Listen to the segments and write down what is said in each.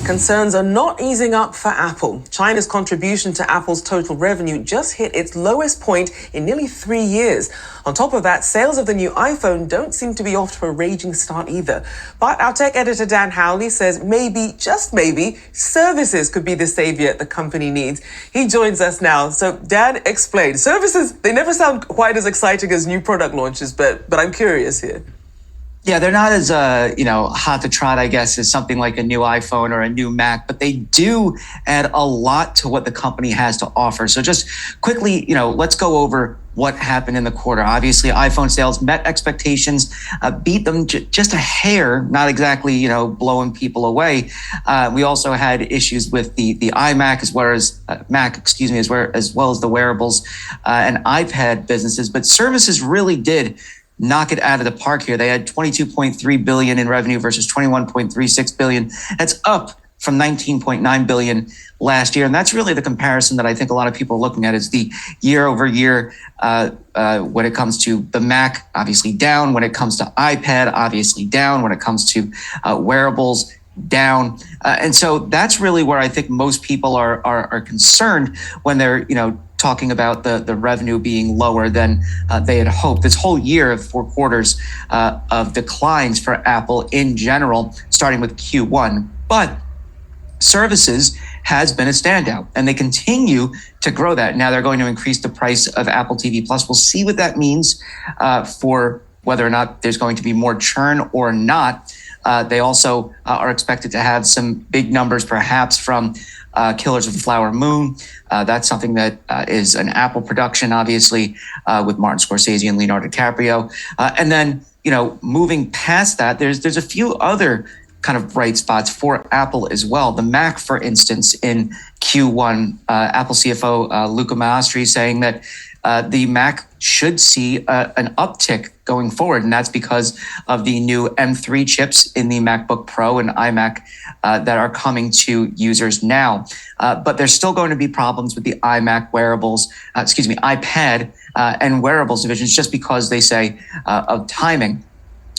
Concerns are not easing up for Apple. China's contribution to Apple's total revenue just hit its lowest point in nearly 3 years. On top of that, sales of the new iPhone don't seem to be off to a raging start either. But our tech editor Dan Howley says maybe, just maybe, services could be the savior the company needs. He joins us now. So Dan, explain. Services, they never sound quite as exciting as new product launches, but I'm curious here. Yeah, they're not as hot to trot, I guess, as something like a new iPhone or a new Mac, but they do add a lot to what the company has to offer. So just quickly, let's go over what happened in the quarter. Obviously, iPhone sales met expectations, beat them just a hair, not exactly, blowing people away. We also had issues with the iMac as well as Mac, as well as the wearables and iPad businesses. But services really did knock it out of the park here. They had 22.3 billion in revenue versus 21.36 billion. That's up from 19.9 billion last year. And that's really the comparison that I think a lot of people are looking at, is the year over year when it comes to the Mac, obviously down. When it comes to iPad, obviously down. When it comes to wearables, down. And so that's really where I think most people are concerned when they're, talking about the revenue being lower than they had hoped. This whole year of 4 quarters of declines for Apple in general, starting with Q1. But services has been a standout, and they continue to grow that. Now they're going to increase the price of Apple TV Plus. We'll see what that means for whether or not there's going to be more churn or not. They also are expected to have some big numbers, perhaps from Killers of the Flower Moon. That's something that is an Apple production, obviously, with Martin Scorsese and Leonardo DiCaprio. And then, moving past that, there's a few other kind of bright spots for Apple as well. The Mac, for instance, in Q1, Apple CFO Luca Maestri saying that the Mac should see an uptick going forward, and that's because of the new M3 chips in the MacBook Pro and iMac that are coming to users now. But there's still going to be problems with the iPad and wearables divisions, just because they say of timing.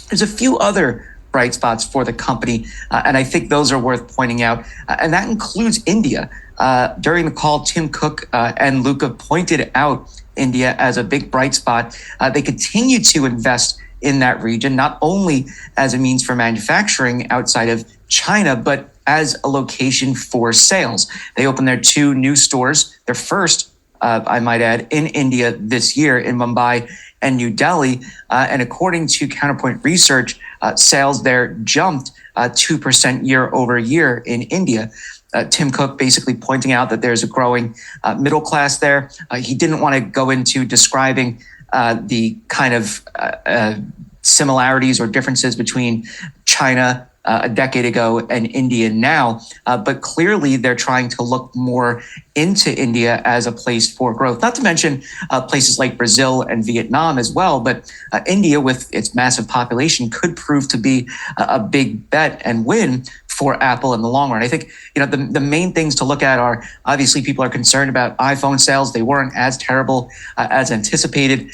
There's a few other bright spots for the company, and I think those are worth pointing out, and that includes India. During the call, Tim Cook and Luca pointed out India as a big bright spot. They continue to invest in that region, not only as a means for manufacturing outside of China, but as a location for sales. They opened their 2 new stores, their first, I might add, in India this year, in Mumbai and New Delhi. And according to Counterpoint Research, sales there jumped 2% year over year in India. Tim Cook basically pointing out that there's a growing middle class there. He didn't want to go into describing the kind of similarities or differences between China a decade ago and India now, but clearly they're trying to look more into India as a place for growth, not to mention places like Brazil and Vietnam as well. But India, with its massive population, could prove to be a big bet and win for Apple in the long run. I think, the main things to look at are, obviously, people are concerned about iPhone sales. They weren't as terrible as anticipated.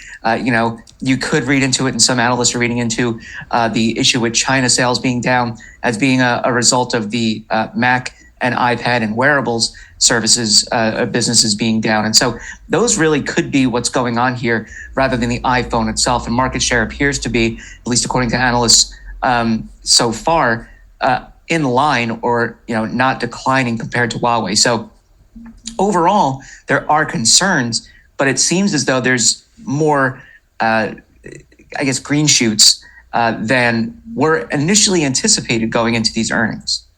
You could read into it, and some analysts are reading into the issue with China sales being down as being a result of the Mac and iPad and wearables services businesses being down. And so those really could be what's going on here, rather than the iPhone itself. And market share appears to be, at least according to analysts so far, in line or not declining compared to Huawei. So overall, there are concerns, but it seems as though there's more, green shoots than were initially anticipated going into these earnings.